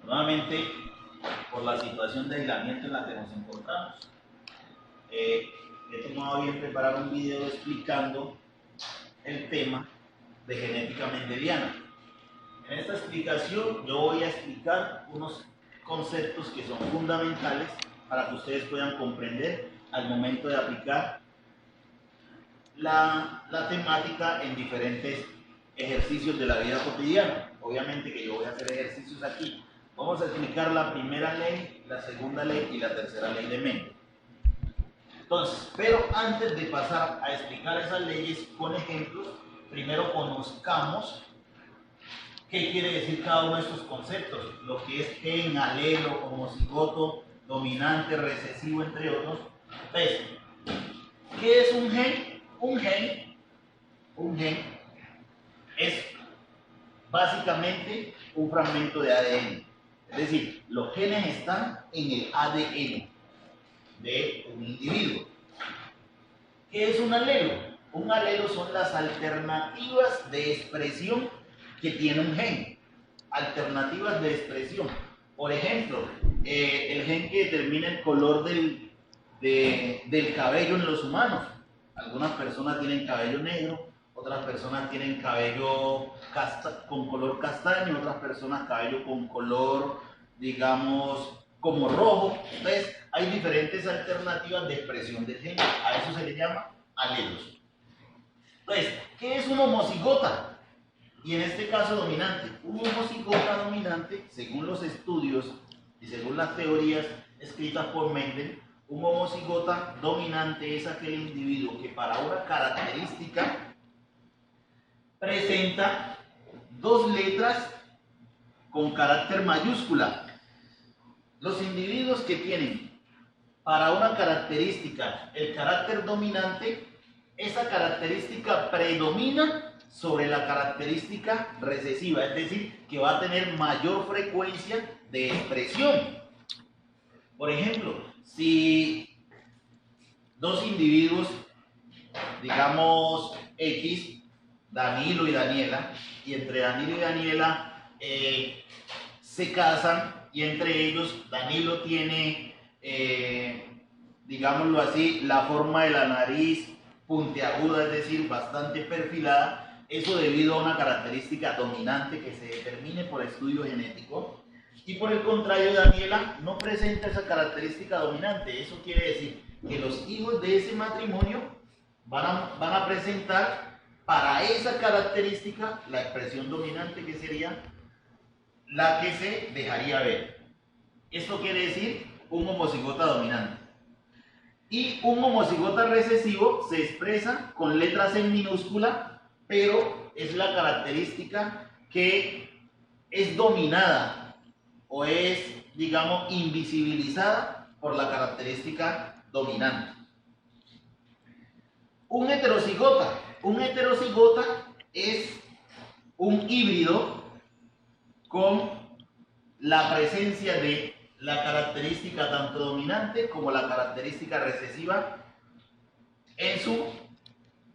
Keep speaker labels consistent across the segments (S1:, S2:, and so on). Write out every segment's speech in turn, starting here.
S1: Nuevamente, por la situación de aislamiento en la que nos encontramos, he tomado bien preparar un video explicando el tema de genética mendeliana. En esta explicación yo voy a explicar unos conceptos que son fundamentales para que ustedes puedan comprender al momento de aplicar la temática en diferentes ejercicios de la vida cotidiana. Obviamente que yo voy a hacer ejercicios aquí. Vamos a explicar la primera ley, la segunda ley y la tercera ley de Mendel. Entonces, pero antes de pasar a explicar esas leyes con ejemplos, primero conozcamos qué quiere decir cada uno de estos conceptos, lo que es gen, alelo, homocigoto, dominante, recesivo, entre otros. Entonces, ¿qué es un gen? Un gen es básicamente un fragmento de ADN. Es decir, los genes están en el ADN de un individuo. ¿Qué es un alelo? Un alelo son las alternativas de expresión que tiene un gen. Alternativas de expresión. Por ejemplo, el gen que determina el color del cabello en los humanos. Algunas personas tienen cabello negro, otras personas tienen cabello con color castaño, otras personas cabello con color, digamos, como rojo. Entonces, hay diferentes alternativas de expresión del gen. A eso se le llama alelos. Entonces, ¿qué es un homocigota? Y en este caso dominante. Un homocigota dominante, según los estudios y según las teorías escritas por Mendel, un homocigota dominante es aquel individuo que para una característica presenta dos letras con carácter mayúscula. Los individuos que tienen para una característica el carácter dominante, esa característica predomina sobre la característica recesiva, es decir, que va a tener mayor frecuencia de expresión. Por ejemplo, si dos individuos, digamos X, Danilo y Daniela, y entre Danilo y Daniela se casan, y entre ellos Danilo tiene, digámoslo así, la forma de la nariz puntiaguda, es decir, bastante perfilada, eso debido a una característica dominante que se determine por estudio genético. Y por el contrario, Daniela no presenta esa característica dominante. Eso quiere decir que los hijos de ese matrimonio van a presentar para esa característica la expresión dominante, que sería la que se dejaría ver. Esto quiere decir un homocigota dominante. Y un homocigota recesivo se expresa con letras en minúscula, pero es la característica que es dominada o es, digamos, invisibilizada por la característica dominante. Un heterocigota es un híbrido con la presencia de la característica tanto dominante como la característica recesiva en su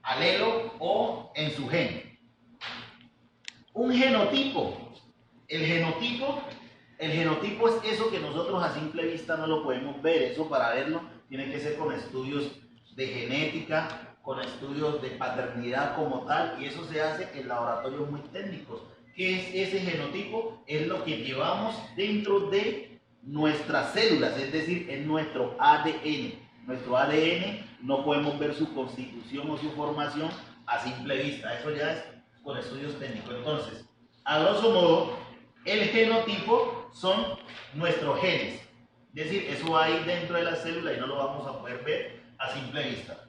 S1: alelo o en su gen. Un genotipo. El genotipo es eso que nosotros a simple vista no lo podemos ver. Eso, para verlo, tiene que ser con estudios de genética, con estudios de paternidad como tal, y eso se hace en laboratorios muy técnicos. ¿Qué es ese genotipo? Es lo que llevamos dentro de nuestras células, es decir, en nuestro ADN. Nuestro ADN no podemos ver su constitución o su formación a simple vista. Eso ya es con estudios técnicos. Entonces, a grosso modo, el genotipo son nuestros genes. Es decir, eso hay dentro de la célula y no lo vamos a poder ver a simple vista.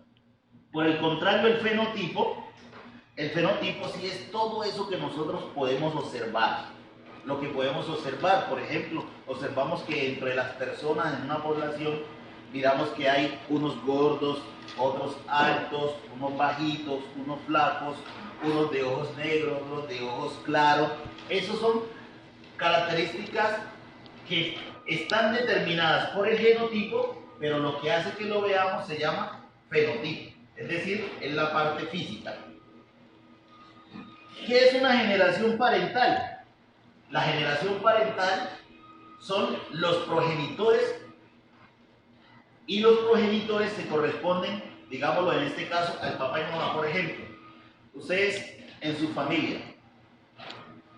S1: Por el contrario, el fenotipo sí es todo eso que nosotros podemos observar. Lo que podemos observar, por ejemplo, observamos que entre las personas en una población, miramos que hay unos gordos, otros altos, unos bajitos, unos flacos, unos de ojos negros, otros de ojos claros. Esos son características que están determinadas por el genotipo, pero lo que hace que lo veamos se llama fenotipo, es decir, es la parte física. ¿Qué es una generación parental? La generación parental son los progenitores, y los progenitores se corresponden, digámoslo en este caso, al papá y mamá. Por ejemplo, ustedes en su familia,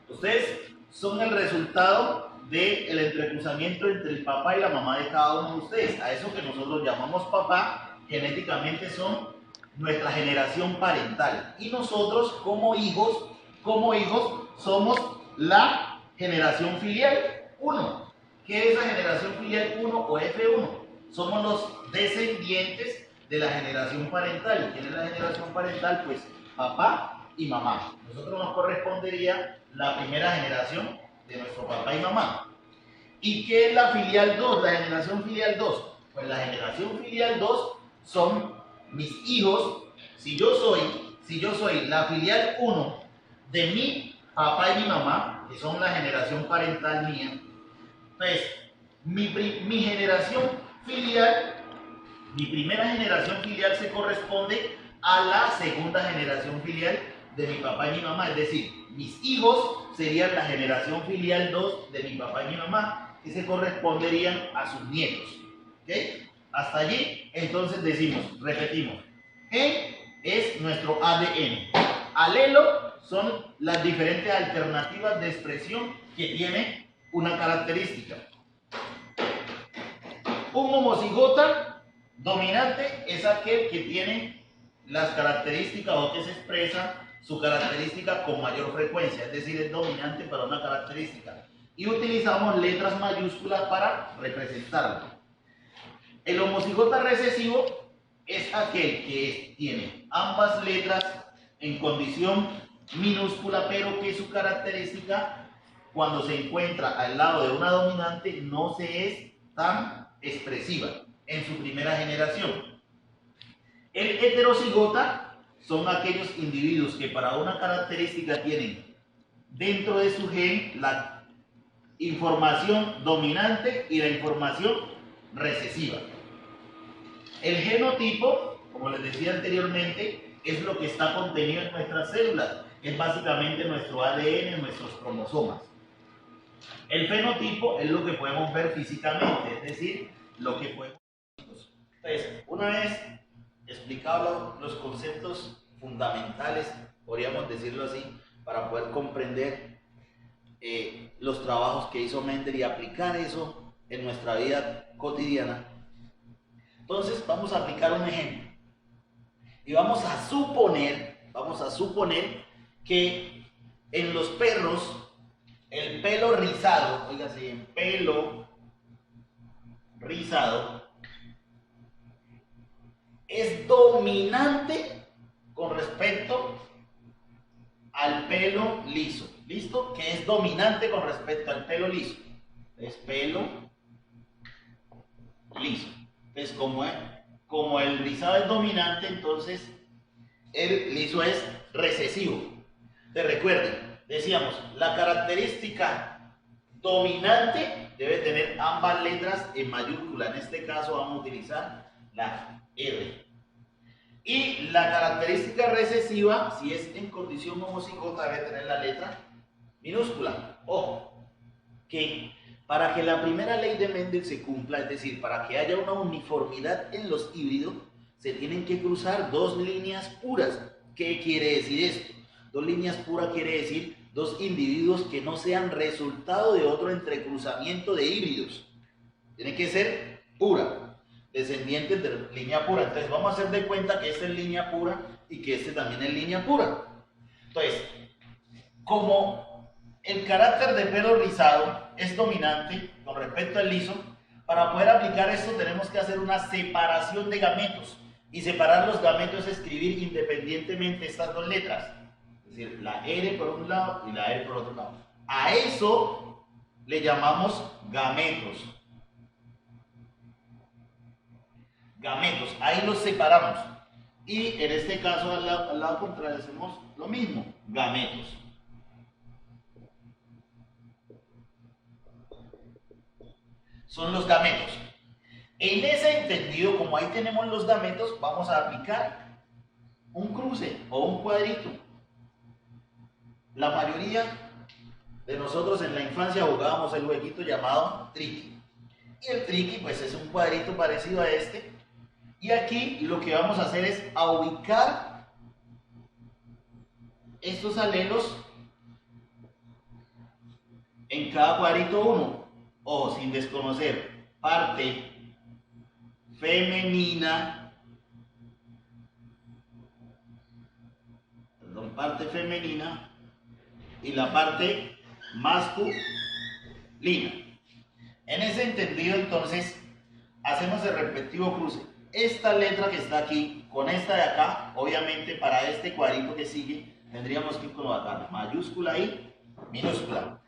S1: ustedes son el resultado del entrecruzamiento entre el papá y la mamá de cada uno de ustedes. A eso que nosotros llamamos papá, genéticamente son nuestra generación parental. Y nosotros como hijos somos la generación filial 1. ¿Qué es la generación filial 1 o F1? Somos los descendientes de la generación parental. ¿Quién es la generación parental? Pues papá y mamá. Nosotros nos correspondería la primera generación de nuestro papá y mamá. ¿Y qué es la filial 2? La generación filial 2. Pues la generación filial 2 son mis hijos. Si yo soy la filial 1 de mi papá y mi mamá, que son la generación parental mía, pues mi generación filial, mi primera generación filial se corresponde a la segunda generación filial de mi papá y mi mamá. Es decir, mis hijos serían la generación filial 2 de mi papá y mi mamá, que se corresponderían a sus nietos. ¿Okay? Hasta allí, entonces repetimos. Gen es nuestro ADN. Alelo son las diferentes alternativas de expresión que tiene una característica. Un homocigota dominante es aquel que tiene las características o que se expresa su característica con mayor frecuencia, es decir, es dominante para una característica. Y utilizamos letras mayúsculas para representarlo. El homocigota recesivo es aquel que tiene ambas letras en condición minúscula, pero que su característica, cuando se encuentra al lado de una dominante, no se es tan expresiva en su primera generación. El heterocigota son aquellos individuos que para una característica tienen dentro de su gen la información dominante y la información recesiva. El genotipo, como les decía anteriormente, es lo que está contenido en nuestras células, es básicamente nuestro ADN, nuestros cromosomas. El fenotipo es lo que podemos ver físicamente, es decir, lo que podemos ver. Entonces, una vez explicados los conceptos fundamentales, podríamos decirlo así, para poder comprender los trabajos que hizo Mendel y aplicar eso en nuestra vida cotidiana. Entonces vamos a aplicar un ejemplo y vamos a suponer que en los perros el pelo rizado, oígase, en pelo rizado es dominante con respecto al pelo liso. ¿Listo? Que es dominante con respecto al pelo liso. Es pelo liso. Entonces, como el rizado es dominante, entonces el liso es recesivo. Entonces, recuerden, decíamos, la característica dominante debe tener ambas letras en mayúscula. En este caso vamos a utilizar la R. Y la característica recesiva, si es en condición homocigota, debe tener la letra minúscula. Ojo, que para que la primera ley de Mendel se cumpla, es decir, para que haya una uniformidad en los híbridos, se tienen que cruzar dos líneas puras. ¿Qué quiere decir esto? Dos líneas puras quiere decir dos individuos que no sean resultado de otro entrecruzamiento de híbridos. Tiene que ser pura, descendientes de línea pura. Entonces vamos a hacer de cuenta que esta es línea pura y que este también es línea pura. Entonces, como el carácter de pelo rizado es dominante con respecto al liso, para poder aplicar esto tenemos que hacer una separación de gametos. Y separar los gametos es escribir independientemente estas dos letras. Es decir, la R por un lado y la R por otro lado. A eso le llamamos gametos. Gametos, ahí los separamos. Y en este caso al lado contrario hacemos lo mismo, gametos. Son los gametos. En ese entendido, como ahí tenemos los gametos, vamos a aplicar un cruce o un cuadrito. La mayoría de nosotros en la infancia jugábamos el jueguito llamado triqui. Y el triqui pues es un cuadrito parecido a este. Y aquí lo que vamos a hacer es a ubicar estos alelos en cada cuadrito uno. Ojo, sin desconocer parte femenina, y la parte masculina. En ese entendido, entonces, hacemos el respectivo cruce. Esta letra que está aquí con esta de acá, obviamente para este cuadrito que sigue, tendríamos que colocar mayúscula y minúscula.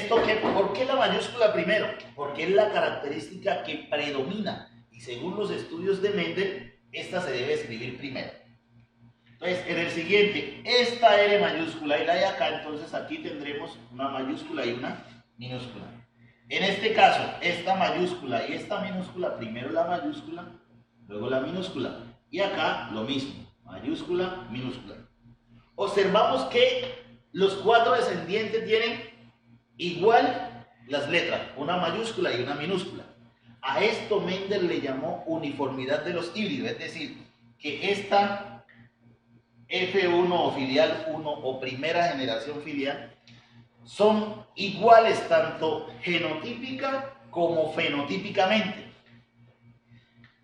S1: ¿Por qué la mayúscula primero? Porque es la característica que predomina y según los estudios de Mendel, esta se debe escribir primero. Entonces, en el siguiente, esta R mayúscula y la de acá, entonces aquí tendremos una mayúscula y una minúscula. En este caso, esta mayúscula y esta minúscula, primero la mayúscula, luego la minúscula. Y acá lo mismo, mayúscula, minúscula. Observamos que los cuatro descendientes tienen igual las letras, una mayúscula y una minúscula. A esto Mendel le llamó uniformidad de los híbridos, es decir, que esta F1 o filial 1 o primera generación filial son iguales tanto genotípica como fenotípicamente.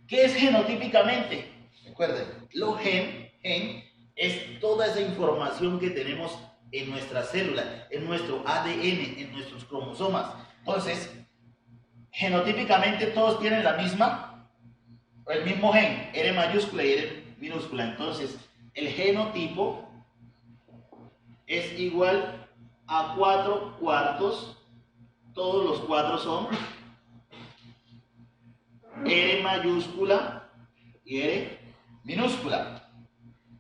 S1: ¿Qué es genotípicamente? Recuerden, lo gen es toda esa información que tenemos en nuestras células, en nuestro ADN, en nuestros cromosomas. Entonces, genotípicamente todos tienen el mismo gen, R mayúscula y R minúscula. Entonces, el genotipo es igual a 4/4, todos los cuatro son R mayúscula y R minúscula.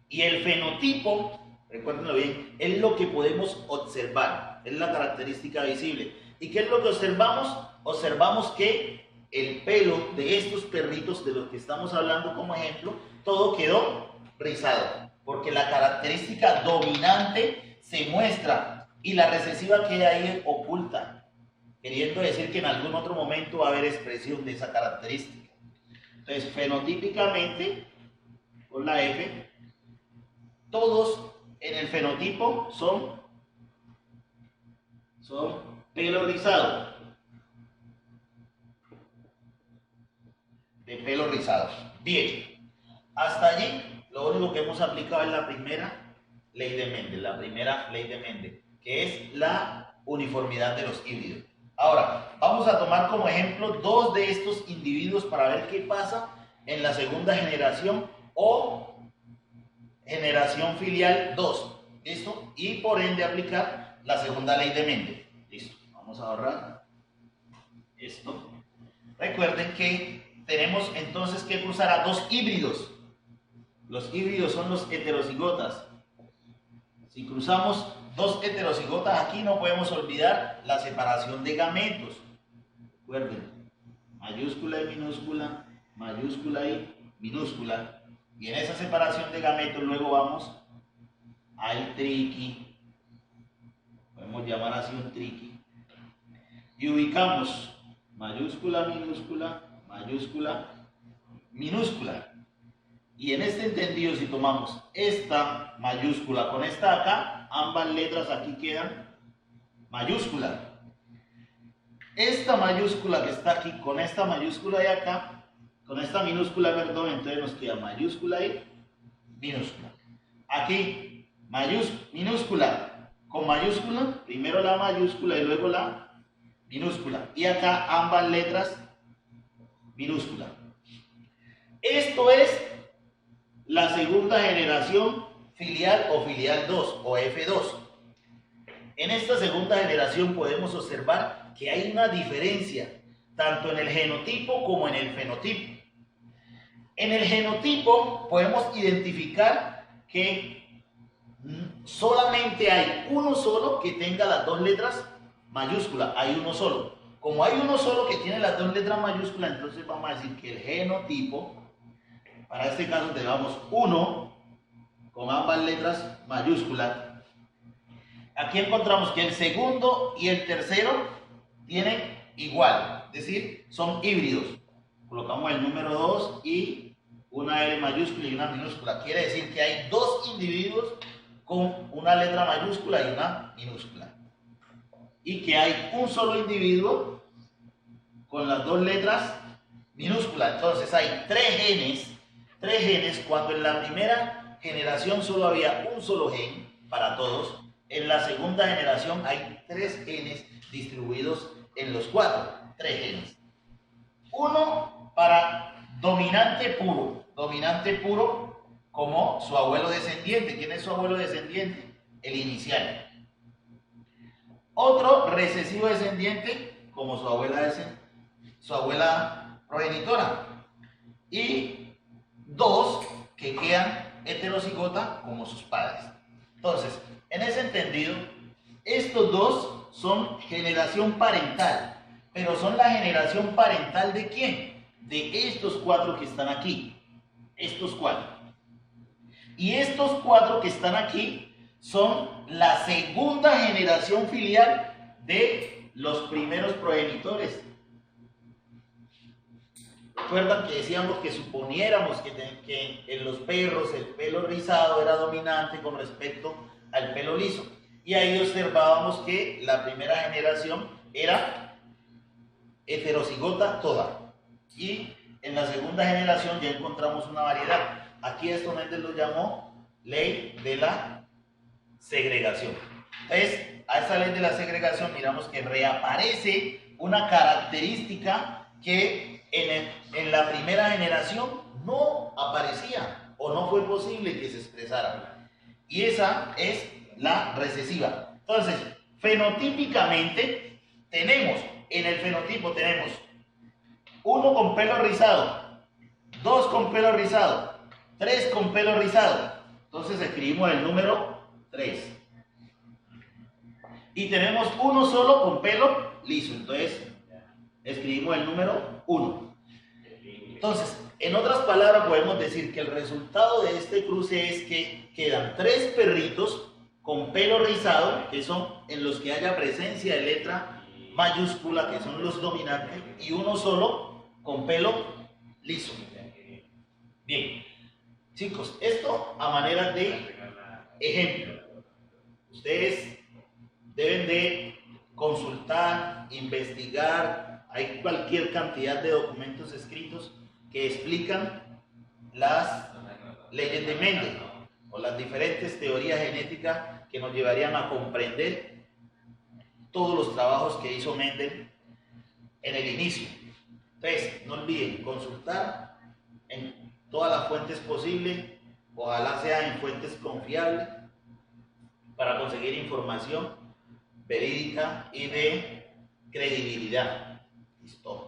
S1: Y el fenotipo, recuérdenlo bien, es lo que podemos observar, es la característica visible. ¿Y qué es lo que observamos? Observamos que el pelo de estos perritos de los que estamos hablando como ejemplo, todo quedó rizado, porque la característica dominante se muestra y la recesiva queda ahí oculta, queriendo decir que en algún otro momento va a haber expresión de esa característica. Entonces, fenotípicamente, con la F, todos en el fenotipo son pelo rizado, de pelo rizado. Bien, hasta allí lo único que hemos aplicado es la primera ley de Mendel, que es la uniformidad de los híbridos. Ahora, vamos a tomar como ejemplo dos de estos individuos para ver qué pasa en la segunda generación o generación filial 2. ¿Listo? Y por ende aplicar la segunda ley de Mendel. Listo. Vamos a ahorrar esto. Recuerden que tenemos entonces que cruzar a dos híbridos. Los híbridos son los heterocigotas. Si cruzamos dos heterocigotas aquí, no podemos olvidar la separación de gametos. Recuerden, mayúscula y minúscula, mayúscula y minúscula. Y en esa separación de gametos luego vamos al triqui. Podemos llamar así un triqui. Y ubicamos mayúscula, minúscula, mayúscula, minúscula. Y en este entendido, si tomamos esta mayúscula con esta acá, ambas letras aquí quedan mayúscula. Esta mayúscula que está aquí con esta mayúscula de acá, con esta minúscula, perdón, entonces nos queda mayúscula y minúscula. Aquí, minúscula con mayúscula, primero la mayúscula y luego la minúscula. Y acá ambas letras minúscula. Esto es la segunda generación filial o filial 2 o F2. En esta segunda generación podemos observar que hay una diferencia tanto en el genotipo como en el fenotipo. En el genotipo podemos identificar que solamente hay uno solo que tenga las dos letras mayúsculas, hay uno solo. Como hay uno solo que tiene las dos letras mayúsculas, entonces vamos a decir que el genotipo, para este caso tenemos 1 con ambas letras mayúsculas. aquí encontramos que el segundo y el tercero tienen igual, es decir, son híbridos. Colocamos el número 2 y una L mayúscula y una minúscula. Quiere decir que hay dos individuos con una letra mayúscula y una minúscula. Y que hay un solo individuo con las dos letras minúsculas. Entonces hay tres genes cuando en la primera generación solo había un solo gen para todos. En la segunda generación hay 3 genes distribuidos en los 4, 3 genes. Uno para dominante puro como su abuelo descendiente. ¿Quién es su abuelo descendiente? El inicial. Otro recesivo descendiente como su abuela progenitora. Y 2 que quedan heterocigota como sus padres. Entonces, en ese entendido, estos 2 son generación parental. Pero son la generación parental ¿de quién? De estos 4 que están aquí. Estos 4. Y estos 4 que están aquí son la segunda generación filial de los primeros progenitores. Recuerdan que decíamos que suponiéramos que en los perros el pelo rizado era dominante con respecto al pelo liso. Y ahí observábamos que la primera generación era heterocigota toda. Y en la segunda generación ya encontramos una variedad. Aquí esto Mendel lo llamó ley de la segregación. Entonces, a esa ley de la segregación miramos que reaparece una característica que en la primera generación no aparecía o no fue posible que se expresara. Y esa es la recesiva. Entonces, fenotípicamente tenemos, en el fenotipo tenemos 1 con pelo rizado, 2 con pelo rizado, 3 con pelo rizado. Entonces escribimos el número 3. Y tenemos 1 solo con pelo liso. Entonces escribimos el número 1. Entonces, en otras palabras podemos decir que el resultado de este cruce es que quedan 3 perritos con pelo rizado, que son en los que haya presencia de letra mayúscula, que son los dominantes, y 1 solo con pelo liso. Bien, chicos, esto a manera de ejemplo. Ustedes deben de consultar, investigar, hay cualquier cantidad de documentos escritos que explican las leyes de Mendel o las diferentes teorías genéticas que nos llevarían a comprender todos los trabajos que hizo Mendel en el inicio. Entonces, no olviden consultar en todas las fuentes posibles, ojalá sean en fuentes confiables, para conseguir información verídica y de credibilidad. Listo.